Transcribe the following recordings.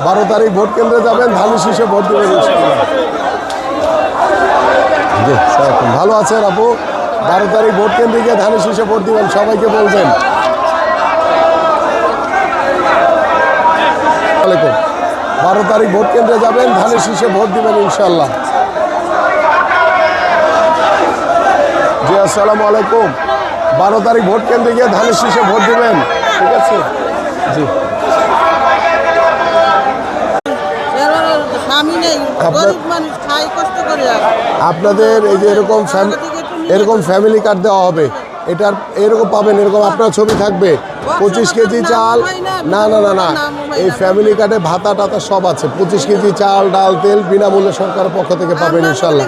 12 তারিখ ভোট কেন্দ্রে যাবেন, ধানের শীষে ভোট দেবেন ইনশাআল্লাহ। জি স্যার, ভালো আছেন আপু? 12 তারিখ ভোট কেন্দ্রে গিয়ে ধানের শীষে ভোট দিবেন, সবাইকে বলবেন। 12 তারিখ ভোট কেন্দ্রে যাবেন, ধানের শীষে ভোট দিবেন ইনশাআল্লাহ। জি আসসালামু আলাইকুম। 12 তারিখ ভোট কেন্দ্রে গিয়ে ধানের শীষে ভোট দিবেন, ঠিক আছে? জি আপনাদের এই যে এরকম ফ্যামিলি কার্ড দেওয়া হবে, এটার এরকম পাবেন, এরকম আপনার ছবি থাকবে, 25 কেজি চাল। না না না না, এই ফ্যামিলি কার্ডে ভাতা টাতা সব আছে। 25 কেজি চাল, ডাল, তেল বিনামূল্যে সরকারের পক্ষ থেকে পাবেন ইনশাল্লাহ।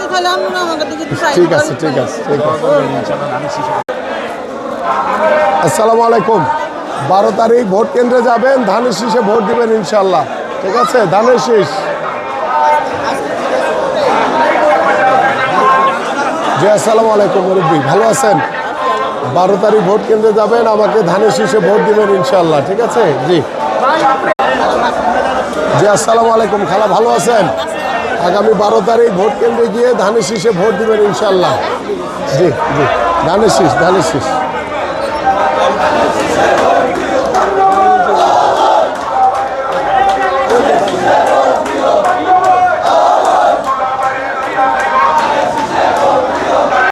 ঠিক আছে ঠিক আছে ঠিক আছে। আসসালামু আলাইকুম। 12 তারিখ ভোট কেন্দ্রে যাবেন, ধানের শীষে ভোট দিবেন ইনশাল্লাহ, ঠিক আছে? ধানের শীষ। জি আসসালামু আলাইকুম মুরব্বী, ভালো আছেন? 12 তারিখ ভোট কেন্দ্রে যাবেন, আমাকে ধানের শীষে ভোট দিবেন ইনশাল্লাহ, ঠিক আছে? জি জি আসসালামু আলাইকুম খালা, ভালো আছেন? আগামী 12 তারিখ ভোট কেন্দ্রে গিয়ে ধানের শীষে ভোট দিবেন ইনশাল্লাহ। জি জি, ধানের শীষ ধানের শীষ।